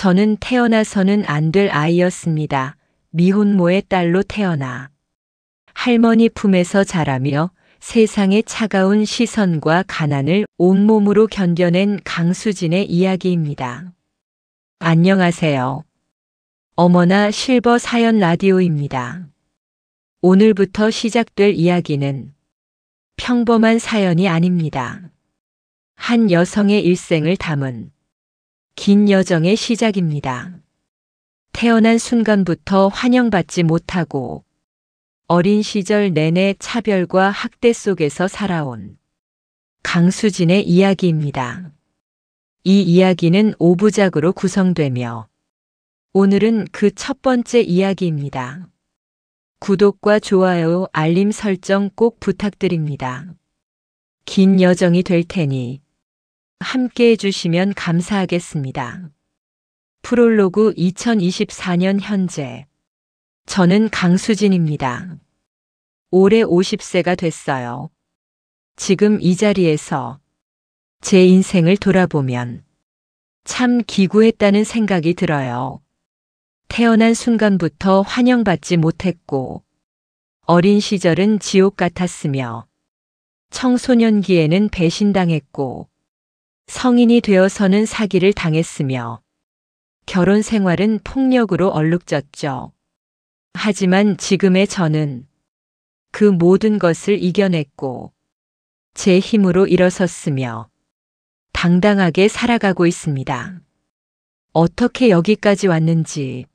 저는 태어나서는 안 될 아이였습니다. 미혼모의 딸로 태어나 할머니 품에서 자라며 세상의 차가운 시선과 가난을 온몸으로 견뎌낸 강수진의 이야기입니다. 안녕하세요. 어머나 실버 사연 라디오입니다. 오늘부터 시작될 이야기는 평범한 사연이 아닙니다. 한 여성의 일생을 담은 긴 여정의 시작입니다. 태어난 순간부터 환영받지 못하고 어린 시절 내내 차별과 학대 속에서 살아온 강수진의 이야기입니다. 이 이야기는 5부작으로 구성되며 오늘은 그 첫 번째 이야기입니다. 구독과 좋아요, 알림 설정 꼭 부탁드립니다. 긴 여정이 될 테니 함께 해주시면 감사하겠습니다. 프롤로그 2024년 현재 저는 강수진입니다. 올해 50세가 됐어요. 지금 이 자리에서 제 인생을 돌아보면 참 기구했다는 생각이 들어요. 태어난 순간부터 환영받지 못했고 어린 시절은 지옥 같았으며 청소년기에는 배신당했고 성인이 되어서는 사기를 당했으며 결혼 생활은 폭력으로 얼룩졌죠. 하지만 지금의 저는 그 모든 것을 이겨냈고 제 힘으로 일어섰으며 당당하게 살아가고 있습니다. 어떻게 여기까지 왔는지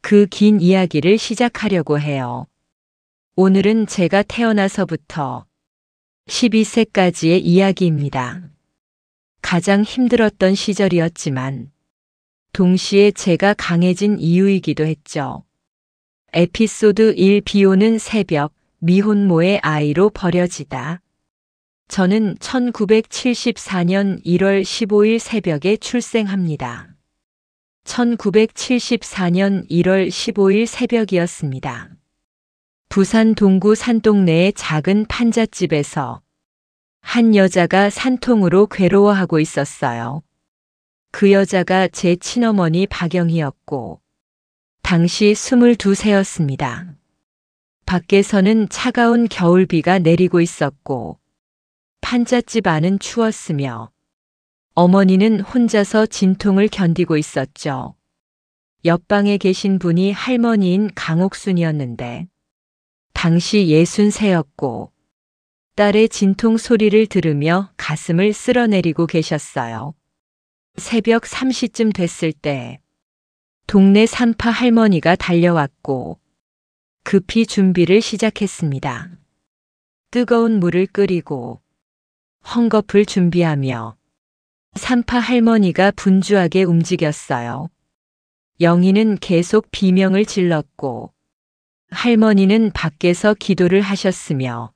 그 긴 이야기를 시작하려고 해요. 오늘은 제가 태어나서부터 12세까지의 이야기입니다. 가장 힘들었던 시절이었지만 동시에 제가 강해진 이유이기도 했죠. 에피소드 1 비 오는 새벽 미혼모의 아이로 버려지다. 저는 1974년 1월 15일 새벽에 출생합니다. 1974년 1월 15일 새벽이었습니다. 부산 동구 산동네의 작은 판잣집에서 한 여자가 산통으로 괴로워하고 있었어요. 그 여자가 제 친어머니 박영희였고 당시 22세였습니다. 밖에서는 차가운 겨울비가 내리고 있었고 판잣집 안은 추웠으며 어머니는 혼자서 진통을 견디고 있었죠. 옆방에 계신 분이 할머니인 강옥순이었는데 당시 63였고 딸의 진통 소리를 들으며 가슴을 쓸어내리고 계셨어요. 새벽 3시쯤 됐을 때 동네 산파 할머니가 달려왔고 급히 준비를 시작했습니다. 뜨거운 물을 끓이고 헝겊을 준비하며 산파 할머니가 분주하게 움직였어요. 영희는 계속 비명을 질렀고 할머니는 밖에서 기도를 하셨으며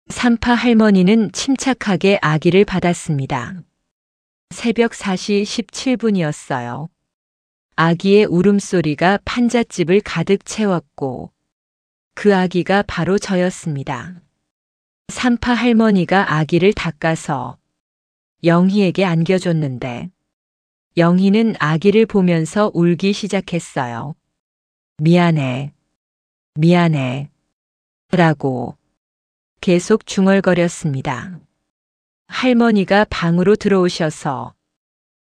산파 할머니는 침착하게 아기를 받았습니다. 새벽 4시 17분이었어요. 아기의 울음소리가 판잣집을 가득 채웠고 그 아기가 바로 저였습니다. 산파 할머니가 아기를 닦아서 영희에게 안겨줬는데 영희는 아기를 보면서 울기 시작했어요. 미안해, 미안해 라고 계속 중얼거렸습니다. 할머니가 방으로 들어오셔서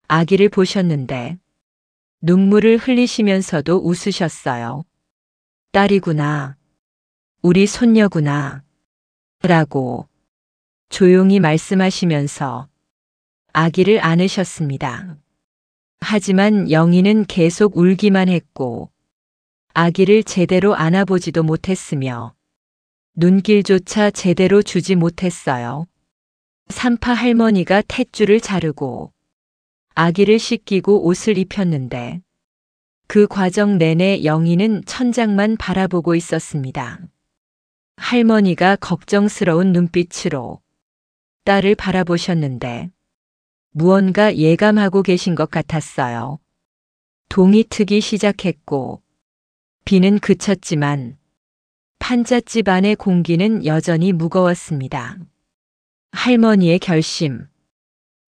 아기를 보셨는데 눈물을 흘리시면서도 웃으셨어요. 딸이구나, 우리 손녀구나 라고 조용히 말씀하시면서 아기를 안으셨습니다. 하지만 영희는 계속 울기만 했고 아기를 제대로 안아보지도 못했으며 눈길조차 제대로 주지 못했어요. 산파 할머니가 탯줄을 자르고 아기를 씻기고 옷을 입혔는데 그 과정 내내 영희는 천장만 바라보고 있었습니다. 할머니가 걱정스러운 눈빛으로 딸을 바라보셨는데 무언가 예감하고 계신 것 같았어요. 동이 트기 시작했고 비는 그쳤지만 판잣집 안의 공기는 여전히 무거웠습니다. 할머니의 결심.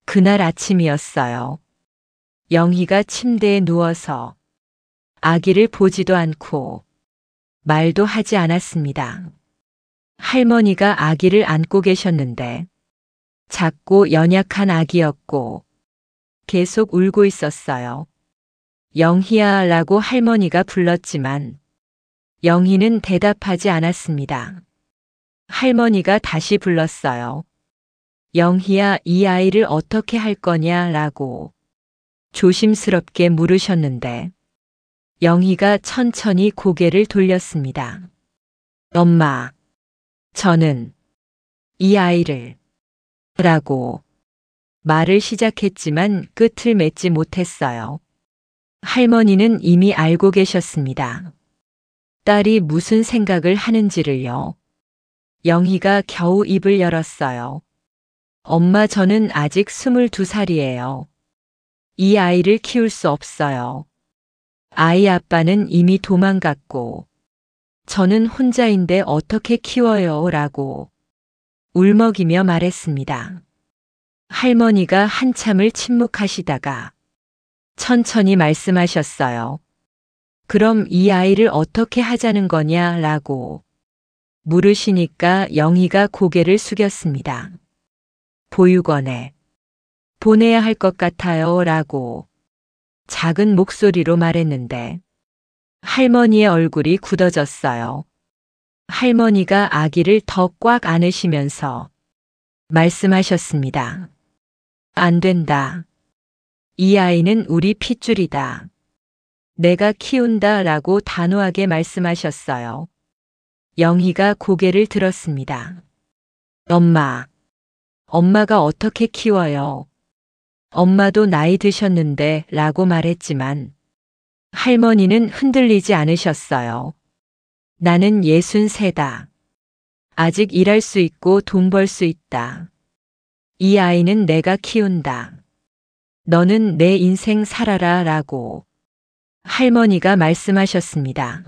그날 아침이었어요. 영희가 침대에 누워서 아기를 보지도 않고 말도 하지 않았습니다. 할머니가 아기를 안고 계셨는데 작고 연약한 아기였고 계속 울고 있었어요. 영희야 라고 할머니가 불렀지만 영희는 대답하지 않았습니다. 할머니가 다시 불렀어요. 영희야, 이 아이를 어떻게 할 거냐 라고 조심스럽게 물으셨는데 영희가 천천히 고개를 돌렸습니다. 엄마, 저는 이 아이를 라고 말을 시작했지만 끝을 맺지 못했어요. 할머니는 이미 알고 계셨습니다. 딸이 무슨 생각을 하는지를요. 영희가 겨우 입을 열었어요. 엄마, 저는 아직 22살이에요. 이 아이를 키울 수 없어요. 아이 아빠는 이미 도망갔고 저는 혼자인데 어떻게 키워요? 라고 울먹이며 말했습니다. 할머니가 한참을 침묵하시다가 천천히 말씀하셨어요. 그럼 이 아이를 어떻게 하자는 거냐? 라고 물으시니까 영희가 고개를 숙였습니다. 보육원에 보내야 할 것 같아요. 라고 작은 목소리로 말했는데 할머니의 얼굴이 굳어졌어요. 할머니가 아기를 더 꽉 안으시면서 말씀하셨습니다. 안 된다. 이 아이는 우리 핏줄이다. 내가 키운다 라고 단호하게 말씀하셨어요. 영희가 고개를 들었습니다. 엄마가 어떻게 키워요? 엄마도 나이 드셨는데 라고 말했지만 할머니는 흔들리지 않으셨어요. 나는 63다. 아직 일할 수 있고 돈 벌 수 있다. 이 아이는 내가 키운다. 너는 내 인생 살아라 라고 할머니가 말씀하셨습니다.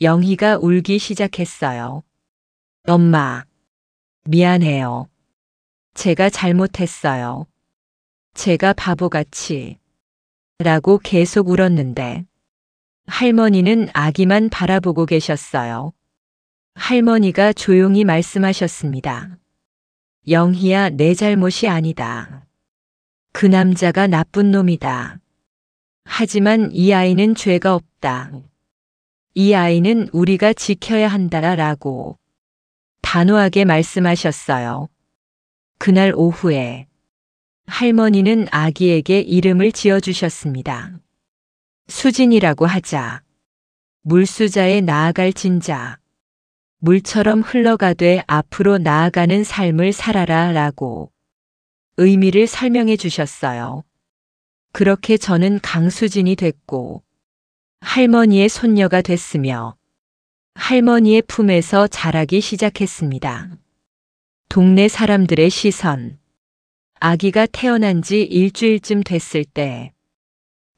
영희가 울기 시작했어요. 엄마, 미안해요. 제가 잘못했어요. 제가 바보같이 라고 계속 울었는데 할머니는 아기만 바라보고 계셨어요. 할머니가 조용히 말씀하셨습니다. 영희야, 내 잘못이 아니다. 그 남자가 나쁜 놈이다. 하지만 이 아이는 죄가 없다. 이 아이는 우리가 지켜야 한다라고 단호하게 말씀하셨어요. 그날 오후에 할머니는 아기에게 이름을 지어주셨습니다. 수진이라고 하자. 물수자에 나아갈 진자. 물처럼 흘러가되 앞으로 나아가는 삶을 살아라 라고 의미를 설명해 주셨어요. 그렇게 저는 강수진이 됐고 할머니의 손녀가 됐으며 할머니의 품에서 자라기 시작했습니다. 동네 사람들의 시선. 아기가 태어난 지 일주일쯤 됐을 때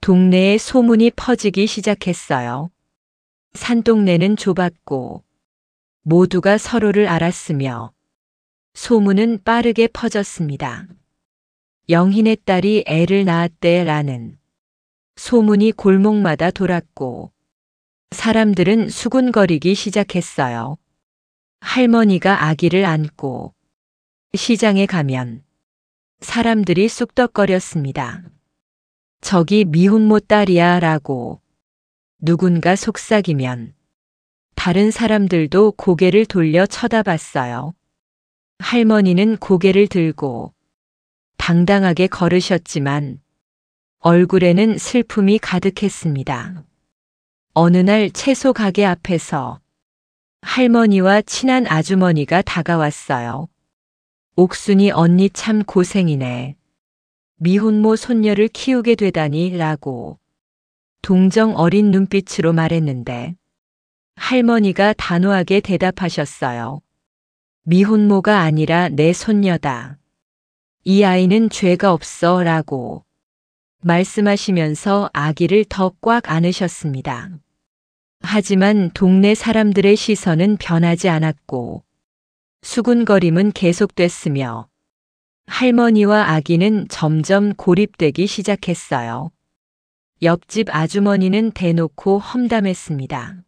동네에 소문이 퍼지기 시작했어요. 산동네는 좁았고 모두가 서로를 알았으며 소문은 빠르게 퍼졌습니다. 영희네 딸이 애를 낳았대라는 소문이 골목마다 돌았고 사람들은 수군거리기 시작했어요. 할머니가 아기를 안고 시장에 가면 사람들이 쑥덕거렸습니다. 저기 미혼모 딸이야 라고 누군가 속삭이면 다른 사람들도 고개를 돌려 쳐다봤어요. 할머니는 고개를 들고 당당하게 걸으셨지만 얼굴에는 슬픔이 가득했습니다. 어느 날 채소 가게 앞에서 할머니와 친한 아주머니가 다가왔어요. 옥순이 언니 참 고생이네. 미혼모 손녀를 키우게 되다니 라고 동정 어린 눈빛으로 말했는데 할머니가 단호하게 대답하셨어요. 미혼모가 아니라 내 손녀다. 이 아이는 죄가 없어 라고 말씀하시면서 아기를 더 꽉 안으셨습니다. 하지만 동네 사람들의 시선은 변하지 않았고 수군거림은 계속됐으며 할머니와 아기는 점점 고립되기 시작했어요. 옆집 아주머니는 대놓고 험담했습니다.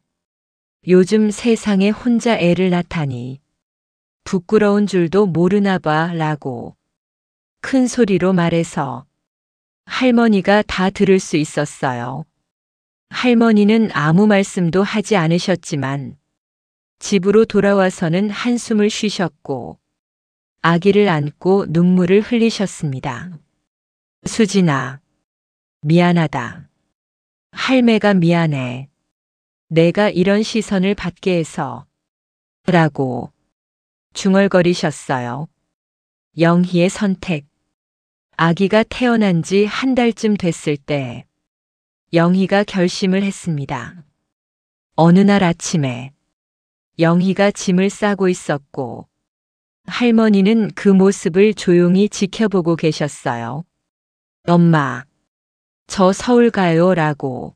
요즘 세상에 혼자 애를 낳다니 부끄러운 줄도 모르나 봐 라고 큰 소리로 말해서 할머니가 다 들을 수 있었어요. 할머니는 아무 말씀도 하지 않으셨지만 집으로 돌아와서는 한숨을 쉬셨고 아기를 안고 눈물을 흘리셨습니다. 수진아, 미안하다. 할매가 미안해. 내가 이런 시선을 받게 해서 라고 중얼거리셨어요. 영희의 선택. 아기가 태어난 지 한 달쯤 됐을 때 영희가 결심을 했습니다. 어느 날 아침에 영희가 짐을 싸고 있었고 할머니는 그 모습을 조용히 지켜보고 계셨어요. 엄마, 저 서울 가요 라고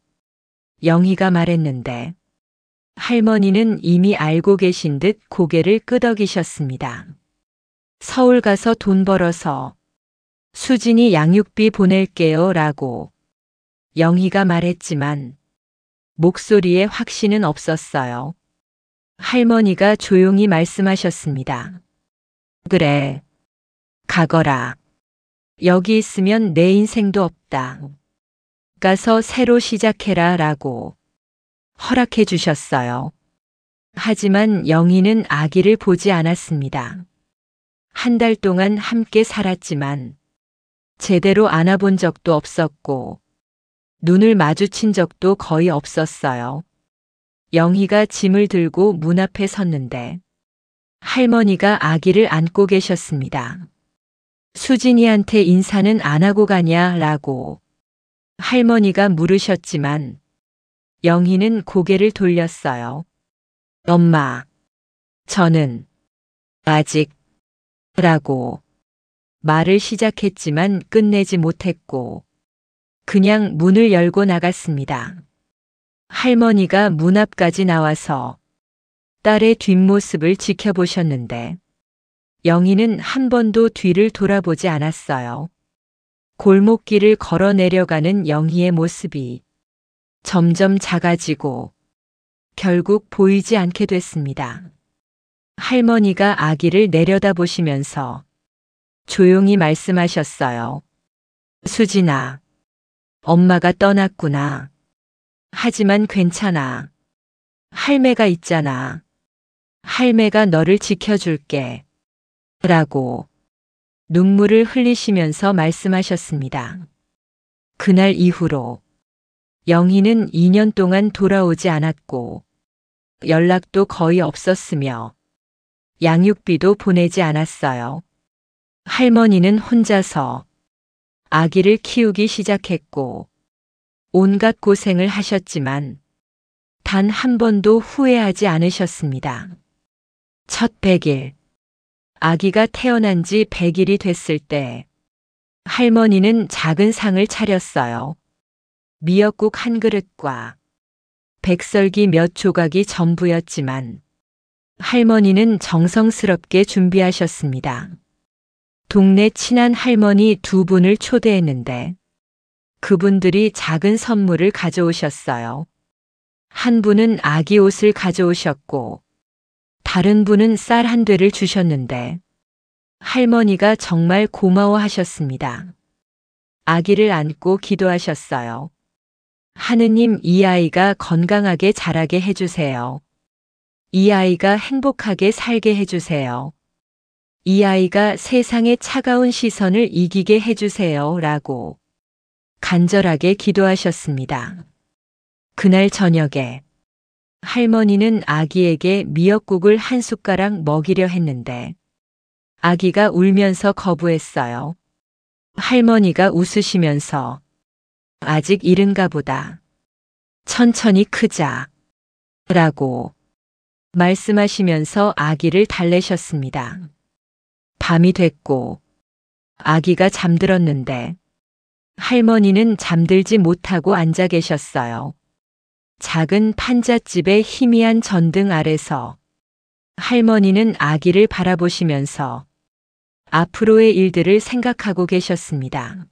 영희가 말했는데 할머니는 이미 알고 계신 듯 고개를 끄덕이셨습니다. 서울 가서 돈 벌어서 수진이 양육비 보낼게요 라고 영희가 말했지만 목소리에 확신은 없었어요. 할머니가 조용히 말씀하셨습니다. 그래, 가거라. 여기 있으면 내 인생도 없다. 가서 새로 시작해라 라고 허락해 주셨어요. 하지만 영희는 아기를 보지 않았습니다. 한 달 동안 함께 살았지만 제대로 안아본 적도 없었고 눈을 마주친 적도 거의 없었어요. 영희가 짐을 들고 문 앞에 섰는데 할머니가 아기를 안고 계셨습니다. 수진이한테 인사는 안 하고 가냐 라고 할머니가 물으셨지만 영희는 고개를 돌렸어요. 엄마, 저는 아직 라고 말을 시작했지만 끝내지 못했고 그냥 문을 열고 나갔습니다. 할머니가 문 앞까지 나와서 딸의 뒷모습을 지켜보셨는데 영희는 한 번도 뒤를 돌아보지 않았어요. 골목길을 걸어 내려가는 영희의 모습이 점점 작아지고 결국 보이지 않게 됐습니다. 할머니가 아기를 내려다보시면서 조용히 말씀하셨어요. 수진아, 엄마가 떠났구나. 하지만 괜찮아. 할매가 있잖아. 할매가 너를 지켜줄게. 라고 눈물을 흘리시면서 말씀하셨습니다. 그날 이후로 영희는 2년 동안 돌아오지 않았고 연락도 거의 없었으며 양육비도 보내지 않았어요. 할머니는 혼자서 아기를 키우기 시작했고 온갖 고생을 하셨지만 단 한 번도 후회하지 않으셨습니다. 첫 100일, 아기가 태어난 지 100일이 됐을 때 할머니는 작은 상을 차렸어요. 미역국 한 그릇과 백설기 몇 조각이 전부였지만 할머니는 정성스럽게 준비하셨습니다. 동네 친한 할머니 2분을 초대했는데 그분들이 작은 선물을 가져오셨어요. 한 분은 아기 옷을 가져오셨고 다른 분은 쌀 한 되를 주셨는데 할머니가 정말 고마워하셨습니다. 아기를 안고 기도하셨어요. 하느님, 이 아이가 건강하게 자라게 해주세요. 이 아이가 행복하게 살게 해주세요. 이 아이가 세상의 차가운 시선을 이기게 해주세요. 라고 간절하게 기도하셨습니다. 그날 저녁에 할머니는 아기에게 미역국을 한 숟가락 먹이려 했는데 아기가 울면서 거부했어요. 할머니가 웃으시면서 아직 이른가 보다. 천천히 크자. 라고 말씀하시면서 아기를 달래셨습니다. 밤이 됐고 아기가 잠들었는데 할머니는 잠들지 못하고 앉아 계셨어요. 작은 판잣집의 희미한 전등 아래서 할머니는 아기를 바라보시면서 앞으로의 일들을 생각하고 계셨습니다.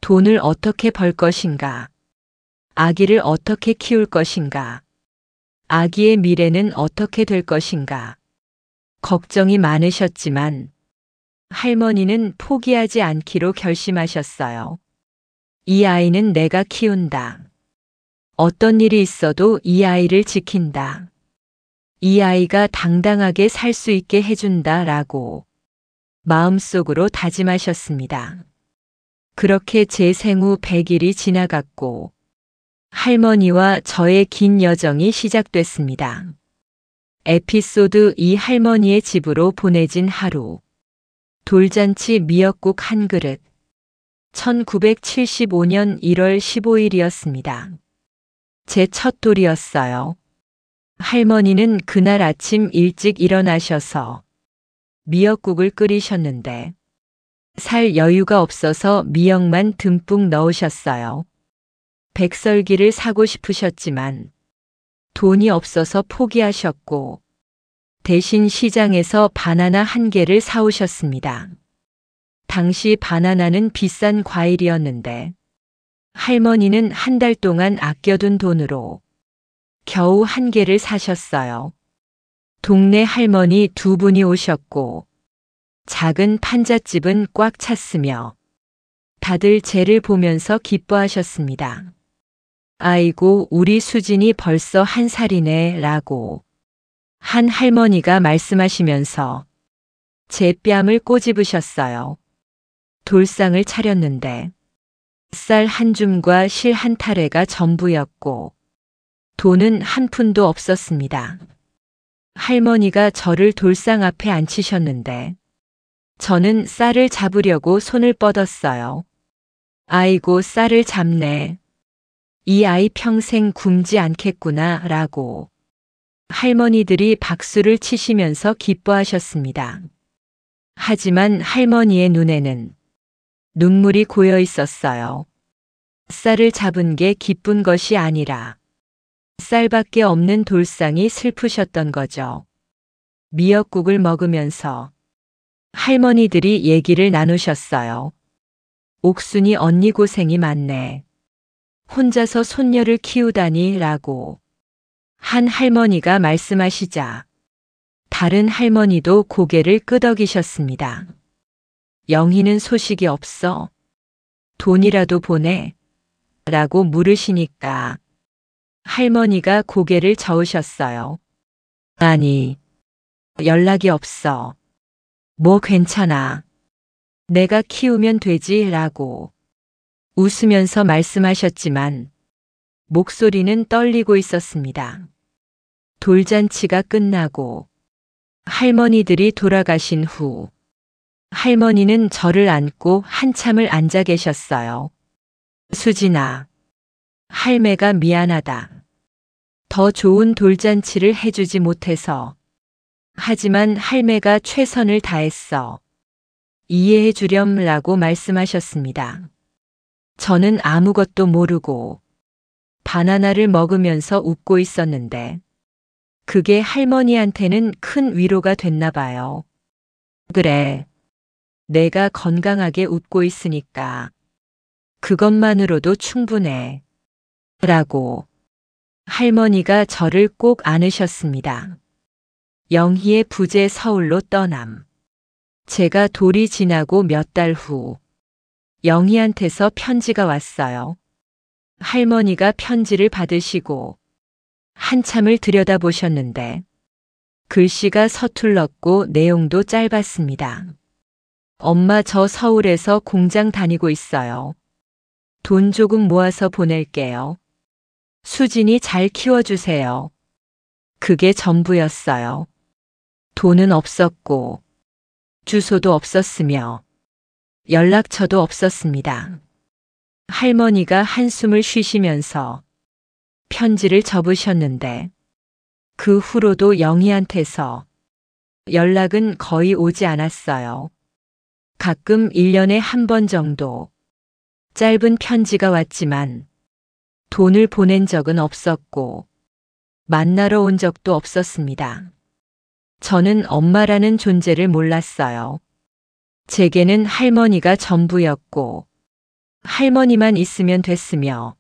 돈을 어떻게 벌 것인가? 아기를 어떻게 키울 것인가? 아기의 미래는 어떻게 될 것인가? 걱정이 많으셨지만 할머니는 포기하지 않기로 결심하셨어요. 이 아이는 내가 키운다. 어떤 일이 있어도 이 아이를 지킨다. 이 아이가 당당하게 살 수 있게 해준다 라고 마음속으로 다짐하셨습니다. 그렇게 제 생후 100일이 지나갔고 할머니와 저의 긴 여정이 시작됐습니다. 에피소드 2 할머니의 집으로 보내진 하루. 돌잔치 미역국 한 그릇. 1975년 1월 15일이었습니다. 제 첫 돌이었어요. 할머니는 그날 아침 일찍 일어나셔서 미역국을 끓이셨는데 살 여유가 없어서 미역만 듬뿍 넣으셨어요. 백설기를 사고 싶으셨지만 돈이 없어서 포기하셨고 대신 시장에서 바나나 한 개를 사오셨습니다. 당시 바나나는 비싼 과일이었는데 할머니는 한 달 동안 아껴둔 돈으로 겨우 한 개를 사셨어요. 동네 할머니 두 분이 오셨고 작은 판잣집은 꽉 찼으며 다들 쟤를 보면서 기뻐하셨습니다. 아이고 우리 수진이 벌써 1살이네 라고 한 할머니가 말씀하시면서 제 뺨을 꼬집으셨어요. 돌상을 차렸는데 쌀 한 줌과 실 한 타래가 전부였고 돈은 한 푼도 없었습니다. 할머니가 저를 돌상 앞에 앉히셨는데 저는 쌀을 잡으려고 손을 뻗었어요. 아이고 쌀을 잡네. 이 아이 평생 굶지 않겠구나 라고 할머니들이 박수를 치시면서 기뻐하셨습니다. 하지만 할머니의 눈에는 눈물이 고여 있었어요. 쌀을 잡은 게 기쁜 것이 아니라 쌀밖에 없는 돌상이 슬프셨던 거죠. 미역국을 먹으면서 할머니들이 얘기를 나누셨어요. 옥순이 언니 고생이 많네. 혼자서 손녀를 키우다니 라고 한 할머니가 말씀하시자 다른 할머니도 고개를 끄덕이셨습니다. 영희는 소식이 없어. 돈이라도 보내. 라고 물으시니까 할머니가 고개를 저으셨어요. 아니, 연락이 없어. 뭐 괜찮아. 내가 키우면 되지 라고 웃으면서 말씀하셨지만 목소리는 떨리고 있었습니다. 돌잔치가 끝나고 할머니들이 돌아가신 후 할머니는 저를 안고 한참을 앉아 계셨어요. 수진아, 할매가 미안하다. 더 좋은 돌잔치를 해주지 못해서. 하지만 할매가 최선을 다했어. 이해해 주렴라고 말씀하셨습니다. 저는 아무것도 모르고 바나나를 먹으면서 웃고 있었는데 그게 할머니한테는 큰 위로가 됐나 봐요. 그래, 내가 건강하게 웃고 있으니까 그것만으로도 충분해. 라고 할머니가 저를 꼭 안으셨습니다. 영희의 부재 서울로 떠남. 제가 돌이 지나고 몇 달 후 영희한테서 편지가 왔어요. 할머니가 편지를 받으시고 한참을 들여다보셨는데 글씨가 서툴렀고 내용도 짧았습니다. 엄마 저 서울에서 공장 다니고 있어요. 돈 조금 모아서 보낼게요. 수진이 잘 키워주세요. 그게 전부였어요. 돈은 없었고 주소도 없었으며 연락처도 없었습니다. 할머니가 한숨을 쉬시면서 편지를 접으셨는데 그 후로도 영희한테서 연락은 거의 오지 않았어요. 가끔 1년에 한 번 정도 짧은 편지가 왔지만 돈을 보낸 적은 없었고 만나러 온 적도 없었습니다. 저는 엄마라는 존재를 몰랐어요. 제게는 할머니가 전부였고 할머니만 있으면 됐으며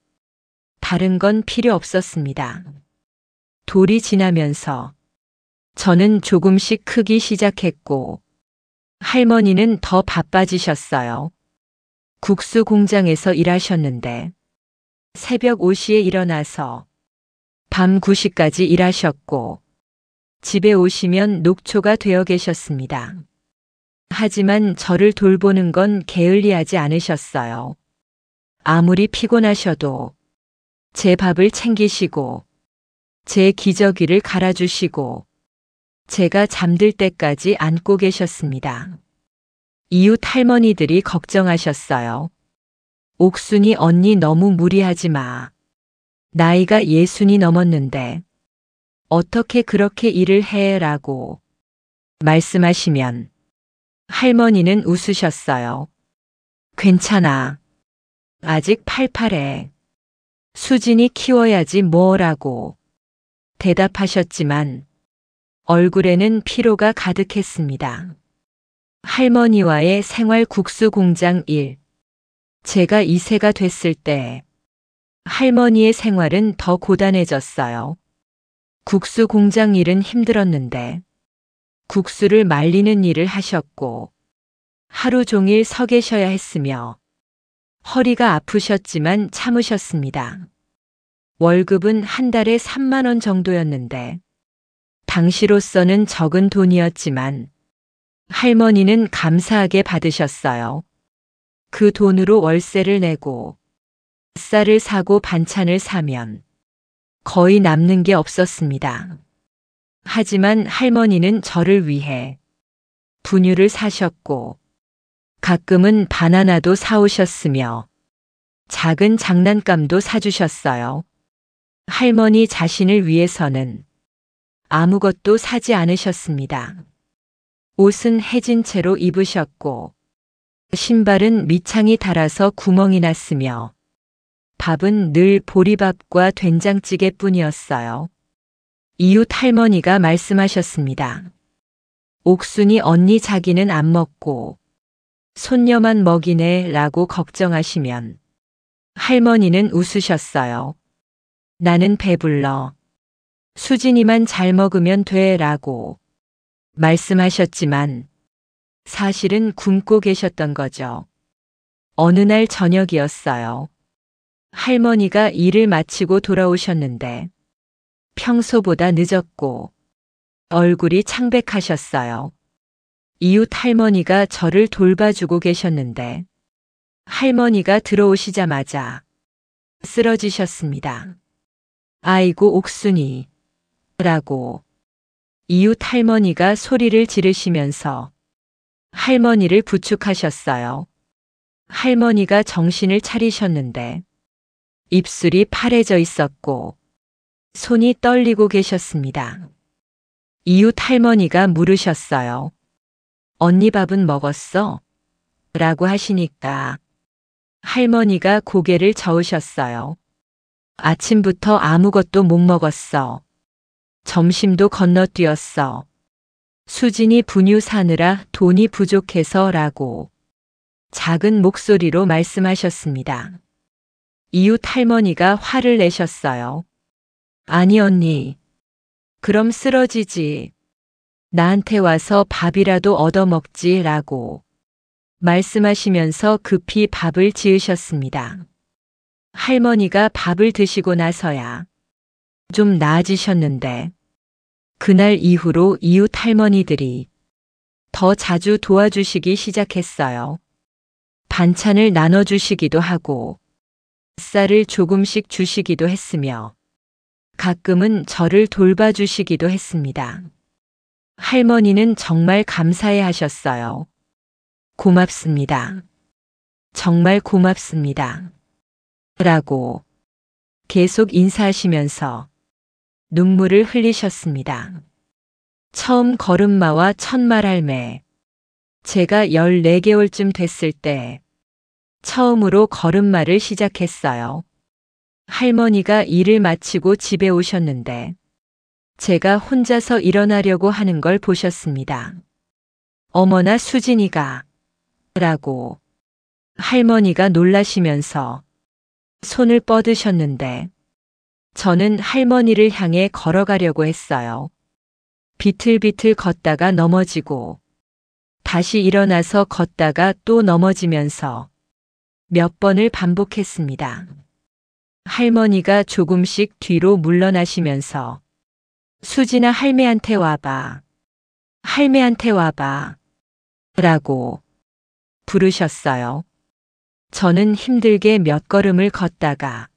다른 건 필요 없었습니다. 돌이 지나면서 저는 조금씩 크기 시작했고 할머니는 더 바빠지셨어요. 국수 공장에서 일하셨는데 새벽 5시에 일어나서 밤 9시까지 일하셨고 집에 오시면 녹초가 되어 계셨습니다. 하지만 저를 돌보는 건 게을리하지 않으셨어요. 아무리 피곤하셔도 제 밥을 챙기시고 제 기저귀를 갈아주시고 제가 잠들 때까지 안고 계셨습니다. 이웃 할머니들이 걱정하셨어요. 옥순이 언니 너무 무리하지 마. 나이가 60이 넘었는데 어떻게 그렇게 일을 해? 라고 말씀하시면 할머니는 웃으셨어요. 괜찮아. 아직 팔팔해. 수진이 키워야지 뭐라고 대답하셨지만 얼굴에는 피로가 가득했습니다. 할머니와의 생활 국수 공장 일. 제가 2세가 됐을 때 할머니의 생활은 더 고단해졌어요. 국수 공장 일은 힘들었는데 국수를 말리는 일을 하셨고 하루 종일 서 계셔야 했으며 허리가 아프셨지만 참으셨습니다. 월급은 한 달에 3만 원 정도였는데 당시로서는 적은 돈이었지만 할머니는 감사하게 받으셨어요. 그 돈으로 월세를 내고 쌀을 사고 반찬을 사면 거의 남는 게 없었습니다. 하지만 할머니는 저를 위해 분유를 사셨고 가끔은 바나나도 사오셨으며 작은 장난감도 사주셨어요. 할머니 자신을 위해서는 아무것도 사지 않으셨습니다. 옷은 해진 채로 입으셨고 신발은 밑창이 닳아서 구멍이 났으며 밥은 늘 보리밥과 된장찌개뿐이었어요. 이웃 할머니가 말씀하셨습니다. 옥순이 언니 자기는 안 먹고 손녀만 먹이네 라고 걱정하시면 할머니는 웃으셨어요. 나는 배불러. 수진이만 잘 먹으면 돼 라고 말씀하셨지만 사실은 굶고 계셨던 거죠. 어느 날 저녁이었어요. 할머니가 일을 마치고 돌아오셨는데 평소보다 늦었고 얼굴이 창백하셨어요. 이웃 할머니가 저를 돌봐주고 계셨는데 할머니가 들어오시자마자 쓰러지셨습니다. 아이고 옥순이 라고 이웃 할머니가 소리를 지르시면서 할머니를 부축하셨어요. 할머니가 정신을 차리셨는데 입술이 파래져 있었고 손이 떨리고 계셨습니다. 이웃 할머니가 물으셨어요. 언니 밥은 먹었어? 라고 하시니까 할머니가 고개를 저으셨어요. 아침부터 아무것도 못 먹었어. 점심도 건너뛰었어. 수진이 분유 사느라 돈이 부족해서 라고 작은 목소리로 말씀하셨습니다. 이웃 할머니가 화를 내셨어요. 아니 언니, 그럼 쓰러지지. 나한테 와서 밥이라도 얻어먹지 라고 말씀하시면서 급히 밥을 지으셨습니다. 할머니가 밥을 드시고 나서야 좀 나아지셨는데 그날 이후로 이웃 할머니들이 더 자주 도와주시기 시작했어요. 반찬을 나눠주시기도 하고 쌀을 조금씩 주시기도 했으며 가끔은 저를 돌봐주시기도 했습니다. 할머니는 정말 감사해 하셨어요. 고맙습니다. 정말 고맙습니다. 라고 계속 인사하시면서 눈물을 흘리셨습니다. 처음 걸음마와 첫말할매. 제가 14개월쯤 됐을 때 처음으로 걸음마를 시작했어요. 할머니가 일을 마치고 집에 오셨는데 제가 혼자서 일어나려고 하는 걸 보셨습니다. 어머나 수진이가 라고 할머니가 놀라시면서 손을 뻗으셨는데 저는 할머니를 향해 걸어가려고 했어요. 비틀비틀 걷다가 넘어지고 다시 일어나서 걷다가 또 넘어지면서 몇 번을 반복했습니다. 할머니가 조금씩 뒤로 물러나시면서 수진아 할매한테 와봐. 할매한테 와봐. 라고 부르셨어요. 저는 힘들게 몇 걸음을 걷다가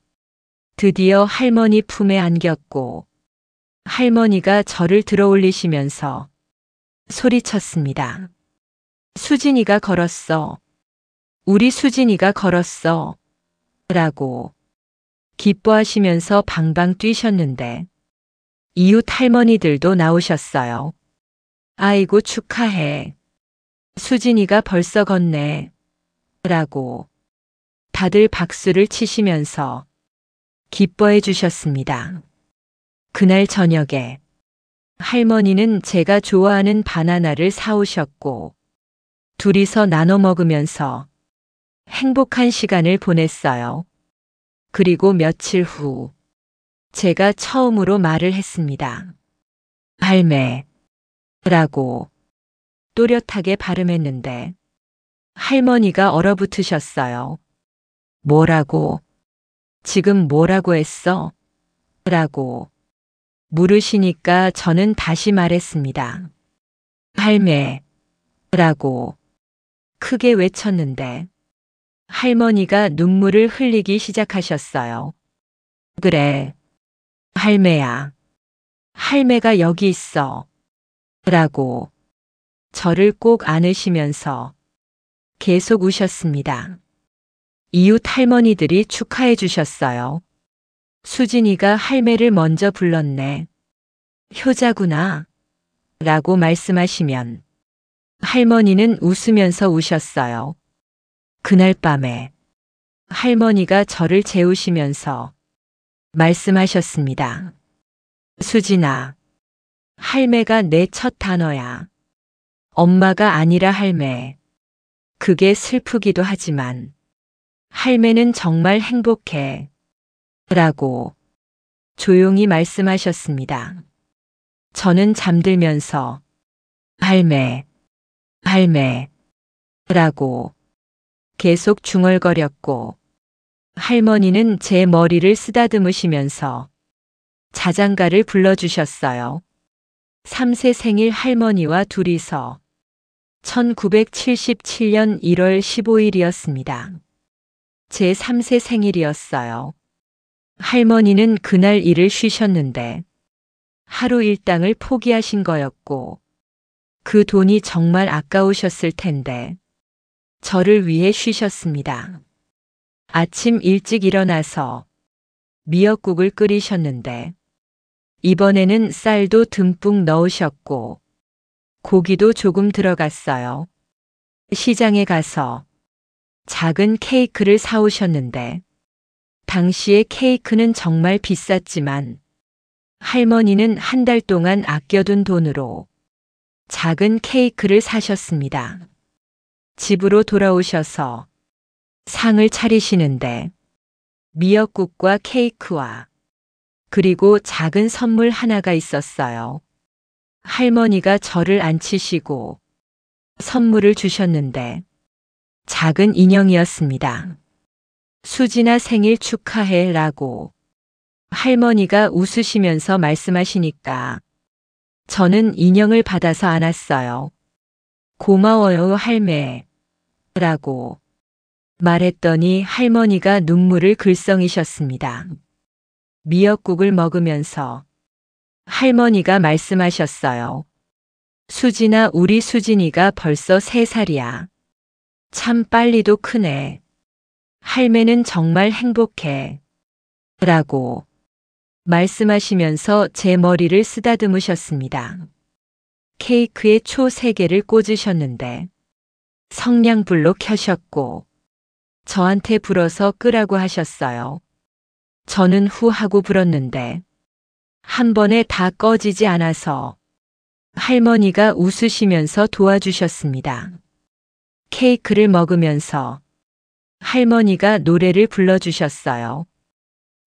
드디어 할머니 품에 안겼고 할머니가 저를 들어올리시면서 소리쳤습니다. 수진이가 걸었어. 우리 수진이가 걸었어. 라고 기뻐하시면서 방방 뛰셨는데 이웃 할머니들도 나오셨어요. 아이고 축하해. 수진이가 벌써 걷네. 라고 다들 박수를 치시면서 기뻐해 주셨습니다. 그날 저녁에 할머니는 제가 좋아하는 바나나를 사오셨고 둘이서 나눠 먹으면서 행복한 시간을 보냈어요. 그리고 며칠 후 제가 처음으로 말을 했습니다. 할매 라고 또렷하게 발음했는데 할머니가 얼어붙으셨어요. 뭐라고? 지금 뭐라고 했어? 라고 물으시니까 저는 다시 말했습니다. 할매 라고 크게 외쳤는데 할머니가 눈물을 흘리기 시작하셨어요. 그래, 할매야. 할매가 여기 있어. 라고 저를 꼭 안으시면서 계속 우셨습니다. 이웃 할머니들이 축하해 주셨어요. 수진이가 할매를 먼저 불렀네. 효자구나. 라고 말씀하시면 할머니는 웃으면서 우셨어요. 그날 밤에 할머니가 저를 재우시면서 말씀하셨습니다. 수진아, 할매가 내 첫 단어야. 엄마가 아니라 할매. 그게 슬프기도 하지만 할매는 정말 행복해. 라고 조용히 말씀하셨습니다. 저는 잠들면서 할매, 할매 라고 계속 중얼거렸고 할머니는 제 머리를 쓰다듬으시면서 자장가를 불러주셨어요. 3세 생일 할머니와 둘이서 1977년 1월 15일이었습니다. 제 3세 생일이었어요. 할머니는 그날 일을 쉬셨는데 하루 일당을 포기하신 거였고 그 돈이 정말 아까우셨을 텐데 저를 위해 쉬셨습니다. 아침 일찍 일어나서 미역국을 끓이셨는데 이번에는 쌀도 듬뿍 넣으셨고 고기도 조금 들어갔어요. 시장에 가서 작은 케이크를 사오셨는데 당시에 케이크는 정말 비쌌지만 할머니는 한 달 동안 아껴둔 돈으로 작은 케이크를 사셨습니다. 집으로 돌아오셔서 상을 차리시는데 미역국과 케이크와 그리고 작은 선물 하나가 있었어요. 할머니가 저를 앉히시고 선물을 주셨는데 작은 인형이었습니다. 수진아 생일 축하해 라고 할머니가 웃으시면서 말씀하시니까 저는 인형을 받아서 안았어요. 고마워요 할매 라고 말했더니 할머니가 눈물을 글썽이셨습니다. 미역국을 먹으면서 할머니가 말씀하셨어요. 수진아 우리 수진이가 벌써 3살이야. 참 빨리도 크네. 할매는 정말 행복해. 라고 말씀하시면서 제 머리를 쓰다듬으셨습니다. 케이크에 초 3개를 꽂으셨는데 성냥불로 켜셨고 저한테 불어서 끄라고 하셨어요. 저는 후 하고 불었는데 한 번에 다 꺼지지 않아서 할머니가 웃으시면서 도와주셨습니다. 케이크를 먹으면서 할머니가 노래를 불러주셨어요.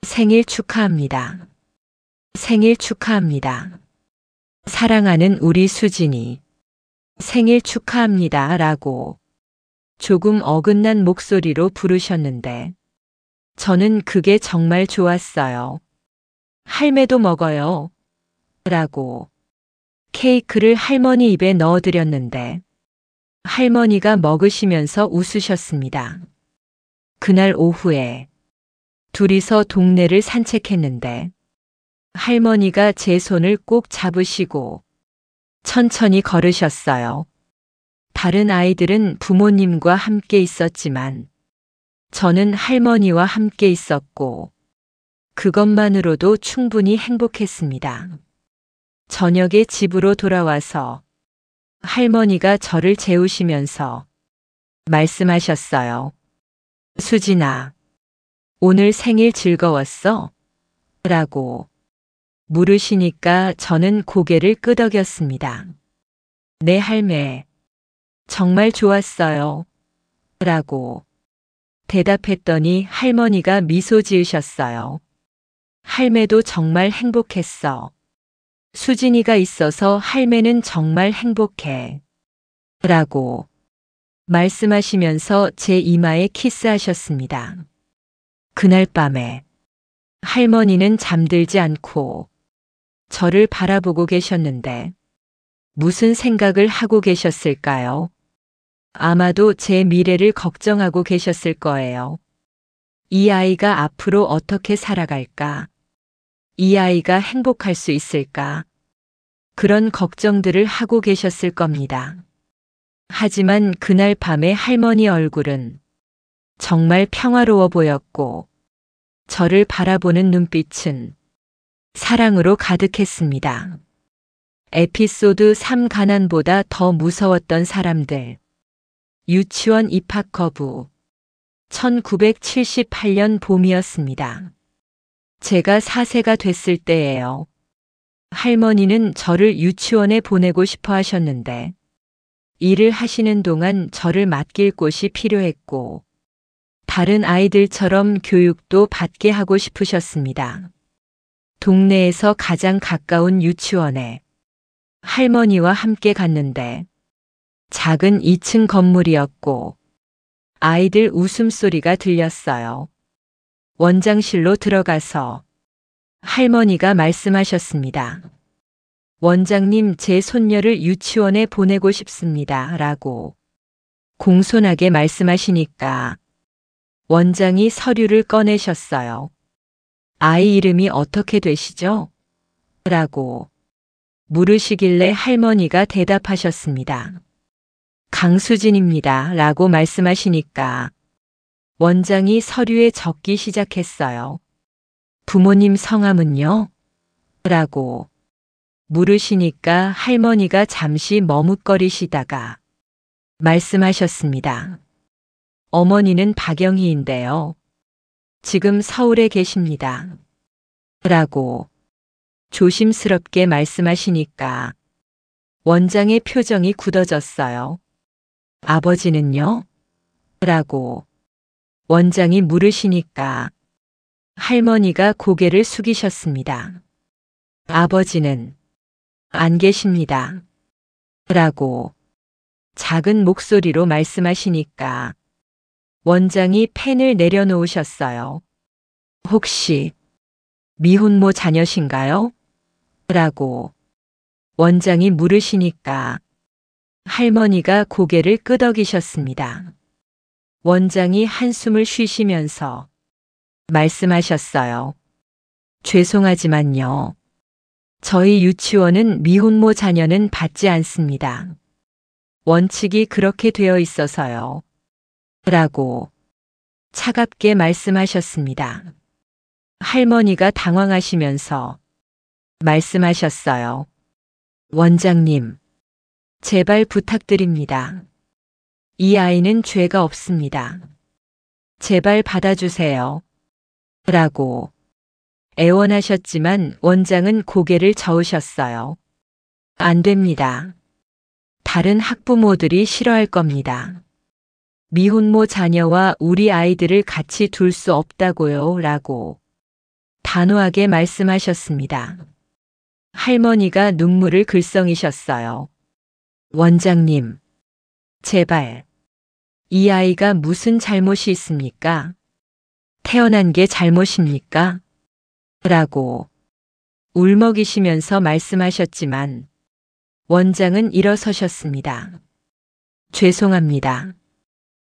생일 축하합니다. 생일 축하합니다. 사랑하는 우리 수진이 생일 축하합니다 라고 조금 어긋난 목소리로 부르셨는데 저는 그게 정말 좋았어요. 할매도 먹어요. 라고 케이크를 할머니 입에 넣어드렸는데 할머니가 먹으시면서 웃으셨습니다. 그날 오후에 둘이서 동네를 산책했는데 할머니가 제 손을 꼭 잡으시고 천천히 걸으셨어요. 다른 아이들은 부모님과 함께 있었지만 저는 할머니와 함께 있었고 그것만으로도 충분히 행복했습니다. 저녁에 집으로 돌아와서 할머니가 저를 재우시면서 말씀하셨어요. 수진아, 오늘 생일 즐거웠어? 라고 물으시니까 저는 고개를 끄덕였습니다. 네 할매, 정말 좋았어요. 라고 대답했더니 할머니가 미소 지으셨어요. 할매도 정말 행복했어. 수진이가 있어서 할매는 정말 행복해. 라고 말씀하시면서 제 이마에 키스하셨습니다. 그날 밤에 할머니는 잠들지 않고 저를 바라보고 계셨는데 무슨 생각을 하고 계셨을까요? 아마도 제 미래를 걱정하고 계셨을 거예요. 이 아이가 앞으로 어떻게 살아갈까? 이 아이가 행복할 수 있을까? 그런 걱정들을 하고 계셨을 겁니다. 하지만 그날 밤에 할머니 얼굴은 정말 평화로워 보였고 저를 바라보는 눈빛은 사랑으로 가득했습니다. 에피소드 3 가난보다 더 무서웠던 사람들. 유치원 입학 거부. 1978년 봄이었습니다. 제가 4세가 됐을 때예요. 할머니는 저를 유치원에 보내고 싶어 하셨는데 일을 하시는 동안 저를 맡길 곳이 필요했고 다른 아이들처럼 교육도 받게 하고 싶으셨습니다. 동네에서 가장 가까운 유치원에 할머니와 함께 갔는데 작은 2층 건물이었고 아이들 웃음소리가 들렸어요. 원장실로 들어가서 할머니가 말씀하셨습니다. 원장님, 제 손녀를 유치원에 보내고 싶습니다. 라고 공손하게 말씀하시니까 원장이 서류를 꺼내셨어요. 아이 이름이 어떻게 되시죠? 라고 물으시길래 할머니가 대답하셨습니다. 강수진입니다. 라고 말씀하시니까 원장이 서류에 적기 시작했어요. 부모님 성함은요? 라고 물으시니까 할머니가 잠시 머뭇거리시다가 말씀하셨습니다. 어머니는 박영희인데요. 지금 서울에 계십니다. 라고 조심스럽게 말씀하시니까 원장의 표정이 굳어졌어요. 아버지는요? 라고 원장이 물으시니까 할머니가 고개를 숙이셨습니다. 아버지는 안 계십니다. 라고 작은 목소리로 말씀하시니까 원장이 펜을 내려놓으셨어요. 혹시 미혼모 자녀신가요? 라고 원장이 물으시니까 할머니가 고개를 끄덕이셨습니다. 원장이 한숨을 쉬시면서 말씀하셨어요. 죄송하지만요. 저희 유치원은 미혼모 자녀는 받지 않습니다. 원칙이 그렇게 되어 있어서요. 라고 차갑게 말씀하셨습니다. 할머니가 당황하시면서 말씀하셨어요. 원장님, 제발 부탁드립니다. 이 아이는 죄가 없습니다. 제발 받아주세요. 라고 애원하셨지만 원장은 고개를 저으셨어요. 안 됩니다. 다른 학부모들이 싫어할 겁니다. 미혼모 자녀와 우리 아이들을 같이 둘 수 없다고요. 라고 단호하게 말씀하셨습니다. 할머니가 눈물을 글썽이셨어요. 원장님, 제발. 이 아이가 무슨 잘못이 있습니까? 태어난 게 잘못입니까? 라고 울먹이시면서 말씀하셨지만 원장은 일어서셨습니다. 죄송합니다.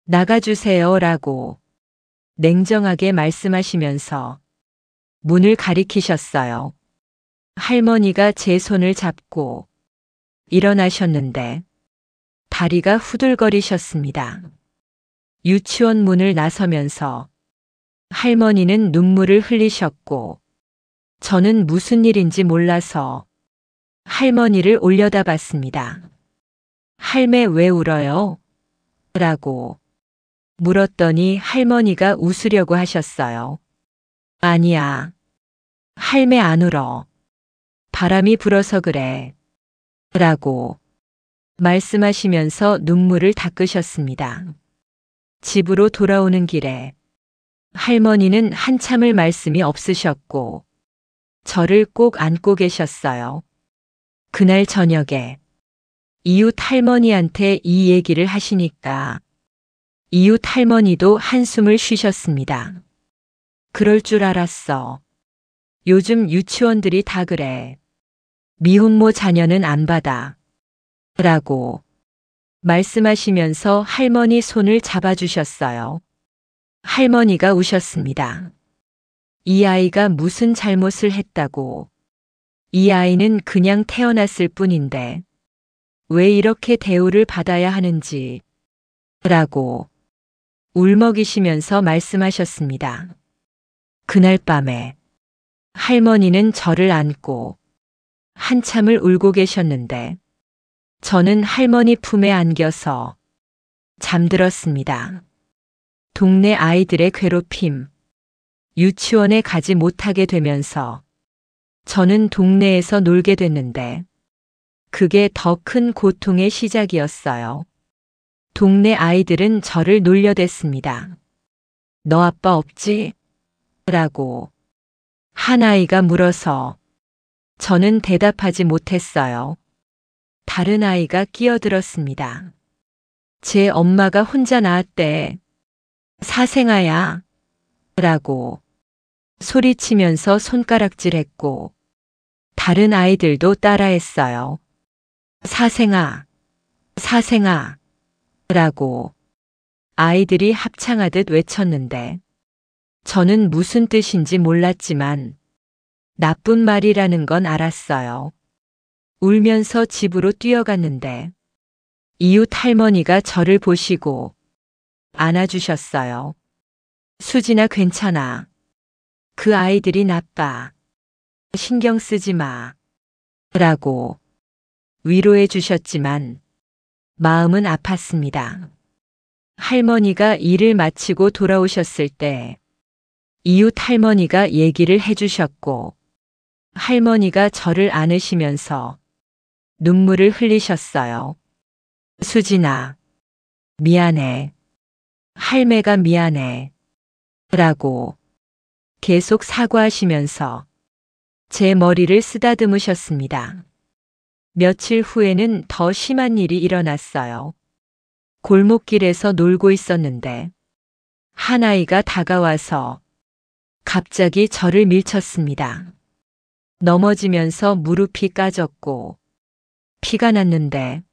나가주세요. 라고 냉정하게 말씀하시면서 문을 가리키셨어요. 할머니가 제 손을 잡고 일어나셨는데 다리가 후들거리셨습니다. 유치원 문을 나서면서 할머니는 눈물을 흘리셨고 저는 무슨 일인지 몰라서 할머니를 올려다봤습니다. 할매 왜 울어요? 라고 물었더니 할머니가 웃으려고 하셨어요. 아니야. 할매 안 울어. 바람이 불어서 그래. 라고 말씀하시면서 눈물을 닦으셨습니다. 집으로 돌아오는 길에 할머니는 한참을 말씀이 없으셨고 저를 꼭 안고 계셨어요. 그날 저녁에 이웃 할머니한테 이 얘기를 하시니까 이웃 할머니도 한숨을 쉬셨습니다. 그럴 줄 알았어. 요즘 유치원들이 다 그래. 미혼모 자녀는 안 받아. 라고 말씀하시면서 할머니 손을 잡아주셨어요. 할머니가 우셨습니다. 이 아이가 무슨 잘못을 했다고. 이 아이는 그냥 태어났을 뿐인데 왜 이렇게 대우를 받아야 하는지. 라고 울먹이시면서 말씀하셨습니다. 그날 밤에 할머니는 저를 안고 한참을 울고 계셨는데 저는 할머니 품에 안겨서 잠들었습니다. 동네 아이들의 괴롭힘, 유치원에 가지 못하게 되면서 저는 동네에서 놀게 됐는데 그게 더 큰 고통의 시작이었어요. 동네 아이들은 저를 놀려댔습니다. 너 아빠 없지? 라고 한 아이가 물어서 저는 대답하지 못했어요. 다른 아이가 끼어들었습니다. 제 엄마가 혼자 낳았대. 사생아야. 라고 소리치면서 손가락질했고 다른 아이들도 따라했어요. 사생아, 사생아. 라고 아이들이 합창하듯 외쳤는데 저는 무슨 뜻인지 몰랐지만 나쁜 말이라는 건 알았어요. 울면서 집으로 뛰어갔는데 이웃 할머니가 저를 보시고 안아주셨어요. 수진아 괜찮아. 그 아이들이 나빠. 신경 쓰지 마. 라고 위로해 주셨지만 마음은 아팠습니다. 할머니가 일을 마치고 돌아오셨을 때 이웃 할머니가 얘기를 해주셨고 할머니가 저를 안으시면서 눈물을 흘리셨어요. 수진아, 미안해. 할매가 미안해. 라고 계속 사과하시면서 제 머리를 쓰다듬으셨습니다. 며칠 후에는 더 심한 일이 일어났어요. 골목길에서 놀고 있었는데 한 아이가 다가와서 갑자기 저를 밀쳤습니다. 넘어지면서 무릎이 까졌고 피가 났는데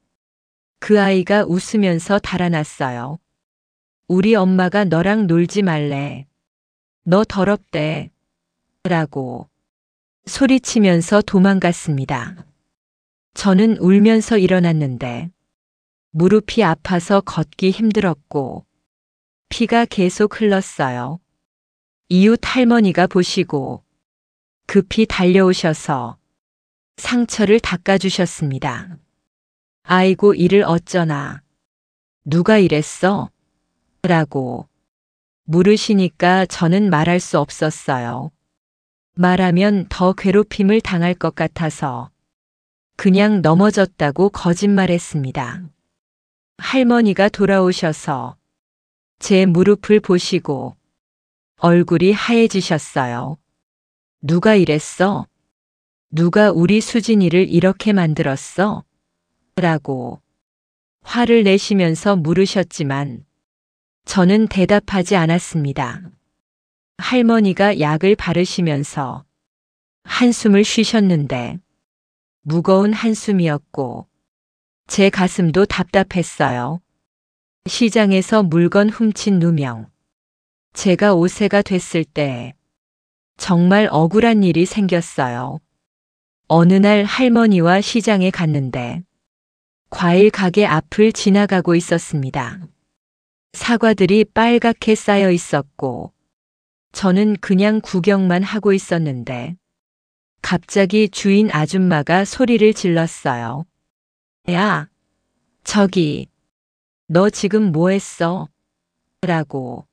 그 아이가 웃으면서 달아났어요. 우리 엄마가 너랑 놀지 말래. 너 더럽대. 라고 소리치면서 도망갔습니다. 저는 울면서 일어났는데 무릎이 아파서 걷기 힘들었고 피가 계속 흘렀어요. 이웃 할머니가 보시고 급히 달려오셔서 상처를 닦아주셨습니다. 아이고 이를 어쩌나. 누가 이랬어? 라고 물으시니까 저는 말할 수 없었어요. 말하면 더 괴롭힘을 당할 것 같아서 그냥 넘어졌다고 거짓말했습니다. 할머니가 돌아오셔서 제 무릎을 보시고 얼굴이 하얘지셨어요. 누가 이랬어? 누가 우리 수진이를 이렇게 만들었어? 라고 화를 내시면서 물으셨지만 저는 대답하지 않았습니다. 할머니가 약을 바르시면서 한숨을 쉬셨는데 무거운 한숨이었고 제 가슴도 답답했어요. 시장에서 물건 훔친 누명. 제가 5세가 됐을 때 정말 억울한 일이 생겼어요. 어느 날 할머니와 시장에 갔는데 과일 가게 앞을 지나가고 있었습니다. 사과들이 빨갛게 쌓여 있었고 저는 그냥 구경만 하고 있었는데 갑자기 주인 아줌마가 소리를 질렀어요. 야, 저기, 너 지금 뭐 했어? 라고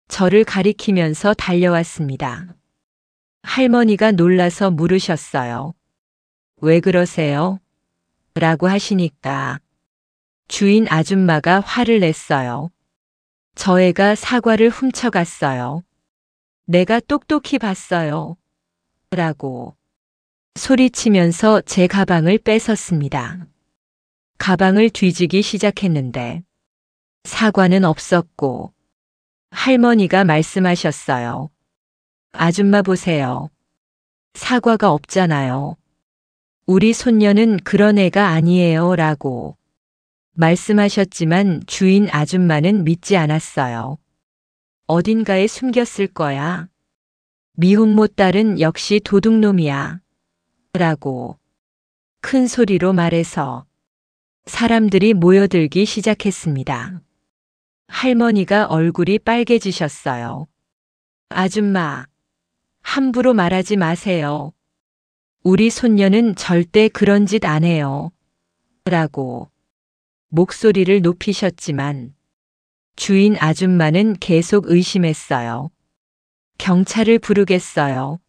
저를 가리키면서 달려왔습니다. 할머니가 놀라서 물으셨어요. 왜 그러세요? 라고 하시니까 주인 아줌마가 화를 냈어요. 저 애가 사과를 훔쳐갔어요. 내가 똑똑히 봤어요. 라고 소리치면서 제 가방을 뺏었습니다. 가방을 뒤지기 시작했는데 사과는 없었고 할머니가 말씀하셨어요. 아줌마 보세요. 사과가 없잖아요. 우리 손녀는 그런 애가 아니에요. 라고 말씀하셨지만 주인 아줌마는 믿지 않았어요. 어딘가에 숨겼을 거야. 미혼모 딸은 역시 도둑놈이야. 라고 큰 소리로 말해서 사람들이 모여들기 시작했습니다. 할머니가 얼굴이 빨개지셨어요. 아줌마, 함부로 말하지 마세요. 우리 손녀는 절대 그런 짓 안 해요. 라고 목소리를 높이셨지만 주인 아줌마는 계속 의심했어요. 경찰을 부르겠어요.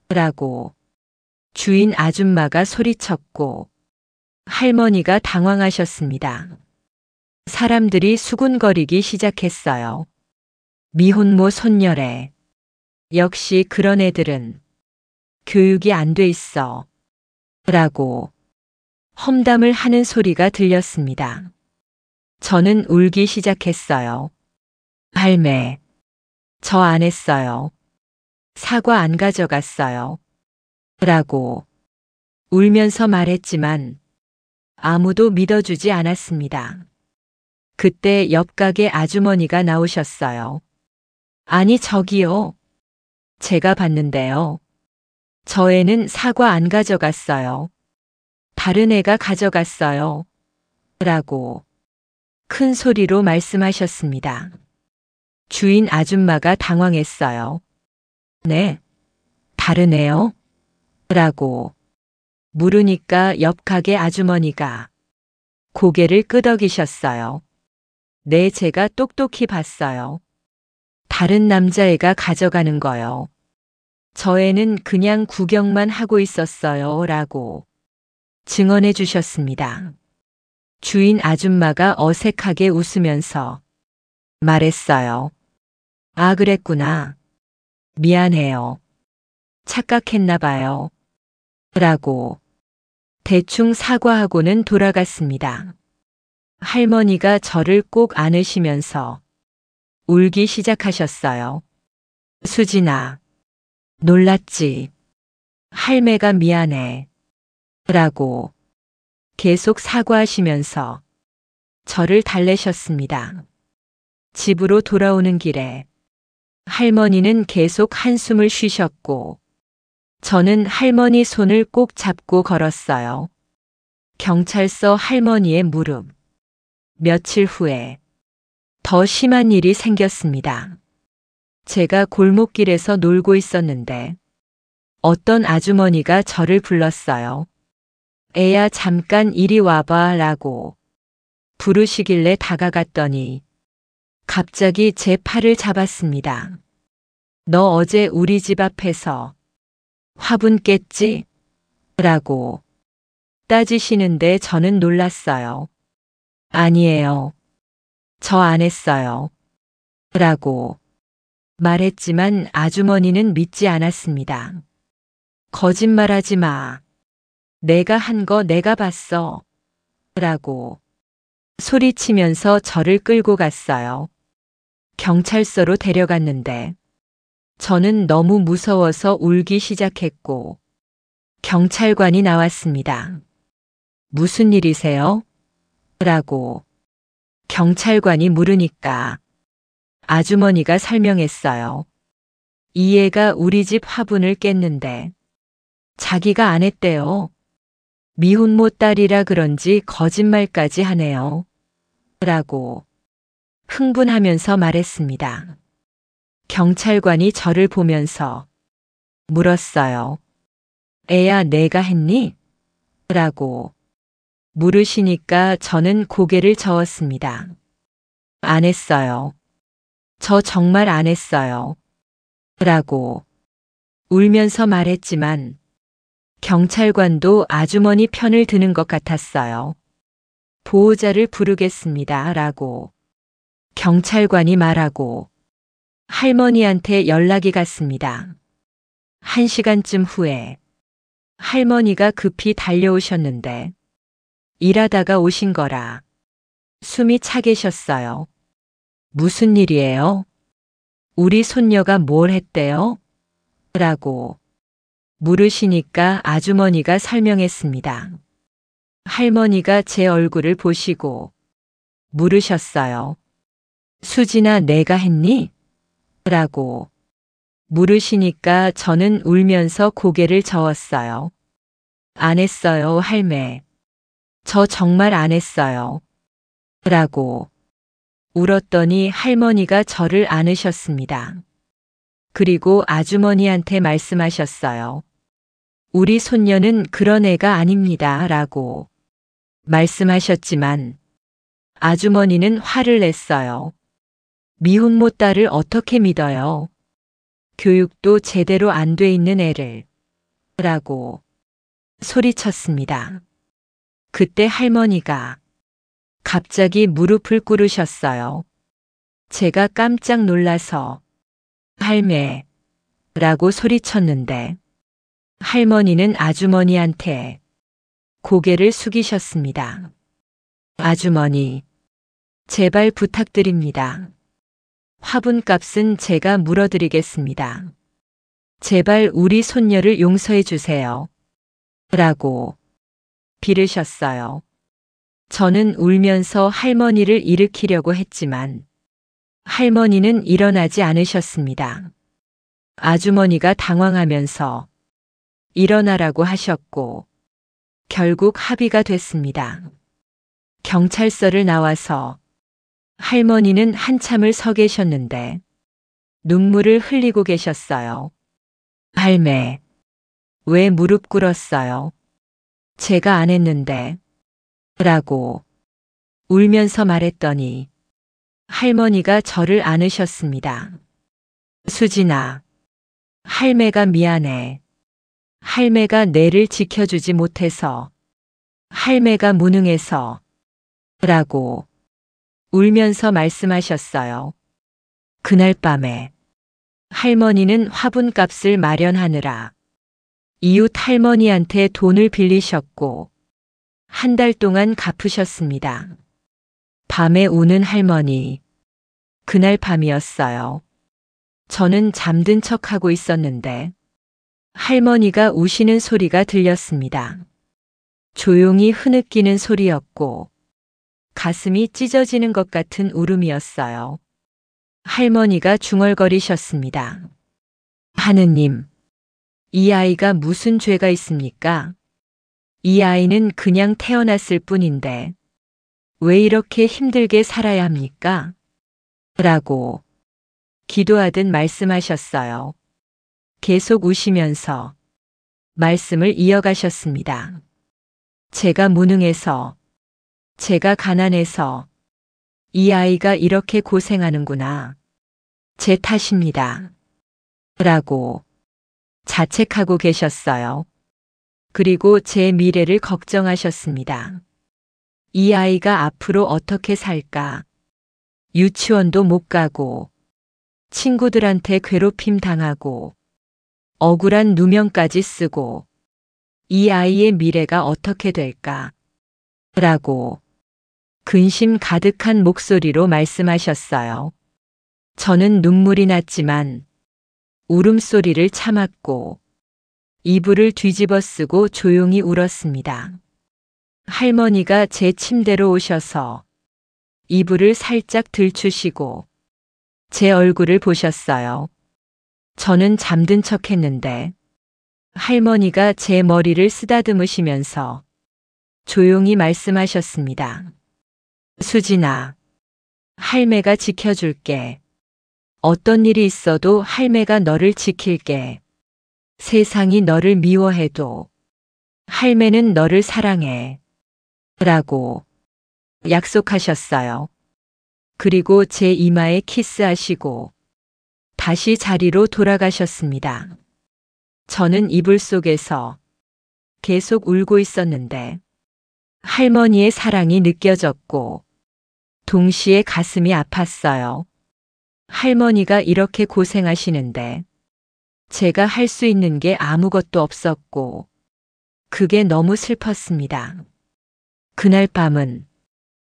라고 주인 아줌마가 소리쳤고 할머니가 당황하셨습니다. 사람들이 수군거리기 시작했어요. 미혼모 손녀래. 역시 그런 애들은 교육이 안 돼 있어. 라고 험담을 하는 소리가 들렸습니다. 저는 울기 시작했어요. 할매, 저 안 했어요. 사과 안 가져갔어요. 라고 울면서 말했지만 아무도 믿어주지 않았습니다. 그때 옆 가게 아주머니가 나오셨어요. 아니 저기요. 제가 봤는데요. 저 애는 사과 안 가져갔어요. 다른 애가 가져갔어요. 라고 큰 소리로 말씀하셨습니다. 주인 아줌마가 당황했어요. 네, 다른 애요? 라고 물으니까 옆 가게 아주머니가 고개를 끄덕이셨어요. 네, 제가 똑똑히 봤어요. 다른 남자애가 가져가는 거요. 저 애는 그냥 구경만 하고 있었어요. 라고 증언해 주셨습니다. 주인 아줌마가 어색하게 웃으면서 말했어요. 아, 그랬구나. 미안해요. 착각했나 봐요. 라고 대충 사과하고는 돌아갔습니다. 할머니가 저를 꼭 안으시면서 울기 시작하셨어요. 수진아, 놀랐지? 할매가 미안해. 라고 계속 사과하시면서 저를 달래셨습니다. 집으로 돌아오는 길에 할머니는 계속 한숨을 쉬셨고 저는 할머니 손을 꼭 잡고 걸었어요. 경찰서 할머니의 무릎. 며칠 후에 더 심한 일이 생겼습니다. 제가 골목길에서 놀고 있었는데 어떤 아주머니가 저를 불렀어요. 애야 잠깐 이리 와봐 라고 부르시길래 다가갔더니 갑자기 제 팔을 잡았습니다. 너 어제 우리 집 앞에서 화분 깼지? 라고 따지시는데 저는 놀랐어요. 아니에요. 저 안 했어요. 라고 말했지만 아주머니는 믿지 않았습니다. 거짓말하지 마. 내가 한 거 내가 봤어. 라고 소리치면서 저를 끌고 갔어요. 경찰서로 데려갔는데 저는 너무 무서워서 울기 시작했고 경찰관이 나왔습니다. 무슨 일이세요? 라고 경찰관이 물으니까 아주머니가 설명했어요. 이 애가 우리 집 화분을 깼는데 자기가 안 했대요. 미혼모 딸이라 그런지 거짓말까지 하네요. 라고 흥분하면서 말했습니다. 경찰관이 저를 보면서 물었어요. 애야, 내가 했니? 라고 물으시니까 저는 고개를 저었습니다. 안 했어요. 저 정말 안 했어요. 라고 울면서 말했지만 경찰관도 아주머니 편을 드는 것 같았어요. 보호자를 부르겠습니다. 라고 경찰관이 말하고 할머니한테 연락이 갔습니다. 1시간쯤 후에 할머니가 급히 달려오셨는데 일하다가 오신 거라 숨이 차 계셨어요. 무슨 일이에요? 우리 손녀가 뭘 했대요? 라고 물으시니까 아주머니가 설명했습니다. 할머니가 제 얼굴을 보시고 물으셨어요. 수진아, 내가 했니? 라고 물으시니까 저는 울면서 고개를 저었어요. 안 했어요, 할매. 저 정말 안 했어요. 라고 울었더니 할머니가 저를 안으셨습니다. 그리고 아주머니한테 말씀하셨어요. 우리 손녀는 그런 애가 아닙니다. 라고 말씀하셨지만 아주머니는 화를 냈어요. 미혼모 딸을 어떻게 믿어요? 교육도 제대로 안 돼 있는 애를. 라고 소리쳤습니다. 그때 할머니가 갑자기 무릎을 꿇으셨어요. 제가 깜짝 놀라서 할매 라고 소리쳤는데 할머니는 아주머니한테 고개를 숙이셨습니다. 아주머니, 제발 부탁드립니다. 화분값은 제가 물어드리겠습니다. 제발 우리 손녀를 용서해 주세요. 라고 빌으셨어요. 저는 울면서 할머니를 일으키려고 했지만 할머니는 일어나지 않으셨습니다. 아주머니가 당황하면서 일어나라고 하셨고 결국 합의가 됐습니다. 경찰서를 나와서 할머니는 한참을 서 계셨는데 눈물을 흘리고 계셨어요. 할매, 왜 무릎 꿇었어요? 제가 안 했는데. 라고 울면서 말했더니 할머니가 저를 안으셨습니다. 수진아, 할매가 미안해. 할매가 내를 지켜주지 못해서, 할매가 무능해서, 라고 울면서 말씀하셨어요. 그날 밤에 할머니는 화분값을 마련하느라 이웃 할머니한테 돈을 빌리셨고 1달 동안 갚으셨습니다. 밤에 우는 할머니. 그날 밤이었어요. 저는 잠든 척하고 있었는데 할머니가 우시는 소리가 들렸습니다. 조용히 흐느끼는 소리였고 가슴이 찢어지는 것 같은 울음이었어요. 할머니가 중얼거리셨습니다. 하느님, 이 아이가 무슨 죄가 있습니까? 이 아이는 그냥 태어났을 뿐인데 왜 이렇게 힘들게 살아야 합니까? 라고 기도하듯 말씀하셨어요. 계속 우시면서 말씀을 이어가셨습니다. 제가 무능해서, 제가 가난해서 이 아이가 이렇게 고생하는구나. 제 탓입니다. 라고 자책하고 계셨어요. 그리고 제 미래를 걱정하셨습니다. 이 아이가 앞으로 어떻게 살까? 유치원도 못 가고 친구들한테 괴롭힘 당하고 억울한 누명까지 쓰고 이 아이의 미래가 어떻게 될까? 라고 근심 가득한 목소리로 말씀하셨어요. 저는 눈물이 났지만 울음소리를 참았고 이불을 뒤집어 쓰고 조용히 울었습니다. 할머니가 제 침대로 오셔서 이불을 살짝 들추시고 제 얼굴을 보셨어요. 저는 잠든 척 했는데 할머니가 제 머리를 쓰다듬으시면서 조용히 말씀하셨습니다. 수진아, 할매가 지켜줄게. 어떤 일이 있어도 할매가 너를 지킬게. 세상이 너를 미워해도 할매는 너를 사랑해. 라고 약속하셨어요. 그리고 제 이마에 키스하시고 다시 자리로 돌아가셨습니다. 저는 이불 속에서 계속 울고 있었는데 할머니의 사랑이 느껴졌고 동시에 가슴이 아팠어요. 할머니가 이렇게 고생하시는데 제가 할 수 있는 게 아무것도 없었고 그게 너무 슬펐습니다. 그날 밤은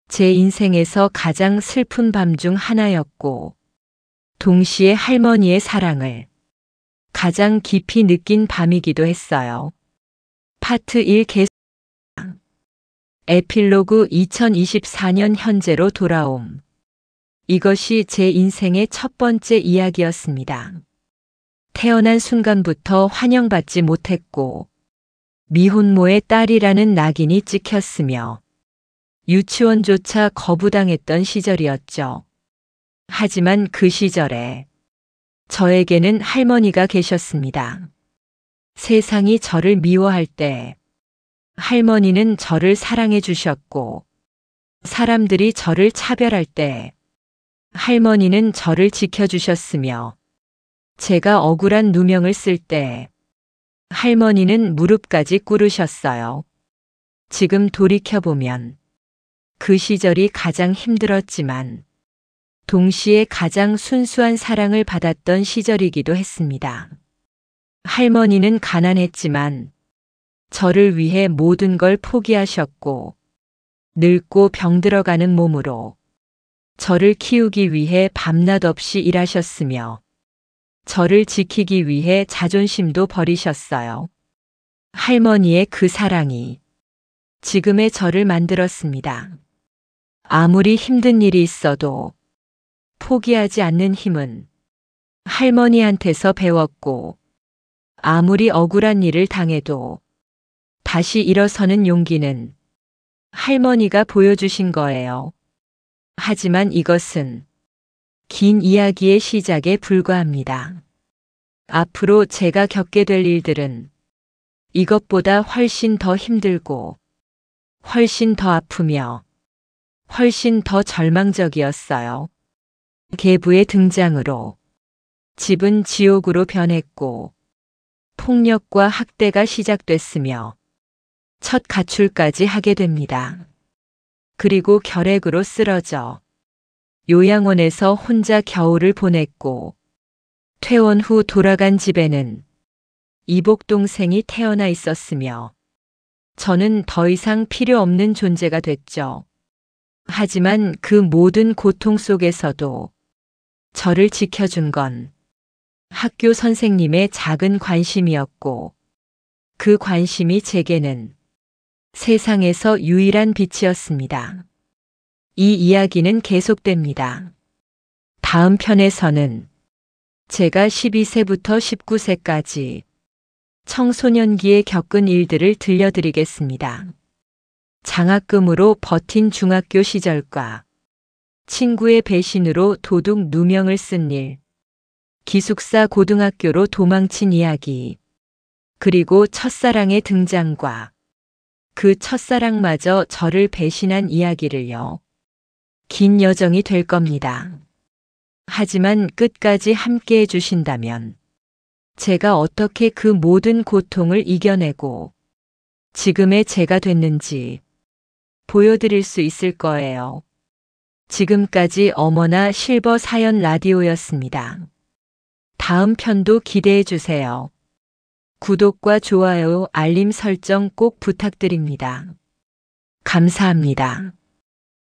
제 인생에서 가장 슬픈 밤 중 하나였고 동시에 할머니의 사랑을 가장 깊이 느낀 밤이기도 했어요. 파트 1 계속 에필로그 2024년 현재로 돌아옴. 이것이 제 인생의 첫 번째 이야기였습니다. 태어난 순간부터 환영받지 못했고 미혼모의 딸이라는 낙인이 찍혔으며 유치원조차 거부당했던 시절이었죠. 하지만 그 시절에 저에게는 할머니가 계셨습니다. 세상이 저를 미워할 때 할머니는 저를 사랑해 주셨고 사람들이 저를 차별할 때 할머니는 저를 지켜주셨으며 제가 억울한 누명을 쓸 때 할머니는 무릎까지 꿇으셨어요. 지금 돌이켜보면 그 시절이 가장 힘들었지만 동시에 가장 순수한 사랑을 받았던 시절이기도 했습니다. 할머니는 가난했지만 저를 위해 모든 걸 포기하셨고 늙고 병들어가는 몸으로 저를 키우기 위해 밤낮 없이 일하셨으며 저를 지키기 위해 자존심도 버리셨어요. 할머니의 그 사랑이 지금의 저를 만들었습니다. 아무리 힘든 일이 있어도 포기하지 않는 힘은 할머니한테서 배웠고 아무리 억울한 일을 당해도 다시 일어서는 용기는 할머니가 보여주신 거예요. 하지만 이것은 긴 이야기의 시작에 불과합니다. 앞으로 제가 겪게 될 일들은 이것보다 훨씬 더 힘들고 훨씬 더 아프며 훨씬 더 절망적이었어요. 계부의 등장으로 집은 지옥으로 변했고 폭력과 학대가 시작됐으며 첫 가출까지 하게 됩니다. 그리고 결핵으로 쓰러져 요양원에서 혼자 겨울을 보냈고 퇴원 후 돌아간 집에는 이복 동생이 태어나 있었으며 저는 더 이상 필요 없는 존재가 됐죠. 하지만 그 모든 고통 속에서도 저를 지켜준 건 학교 선생님의 작은 관심이었고 그 관심이 제게는 세상에서 유일한 빛이었습니다. 이 이야기는 계속됩니다. 다음 편에서는 제가 12세부터 19세까지 청소년기에 겪은 일들을 들려드리겠습니다. 장학금으로 버틴 중학교 시절과 친구의 배신으로 도둑 누명을 쓴 일, 기숙사 고등학교로 도망친 이야기, 그리고 첫사랑의 등장과 그 첫사랑마저 저를 배신한 이야기를요. 긴 여정이 될 겁니다. 하지만 끝까지 함께 해주신다면 제가 어떻게 그 모든 고통을 이겨내고 지금의 제가 됐는지 보여드릴 수 있을 거예요. 지금까지 어머나 실버 사연 라디오였습니다. 다음 편도 기대해 주세요. 구독과 좋아요, 알림 설정 꼭 부탁드립니다. 감사합니다.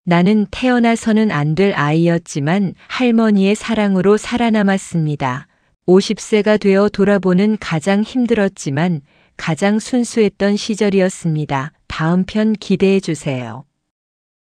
나는 태어나서는 안 될 아이였지만 할머니의 사랑으로 살아남았습니다. 50세가 되어 돌아보는 가장 힘들었지만 가장 순수했던 시절이었습니다. 다음 편 기대해 주세요.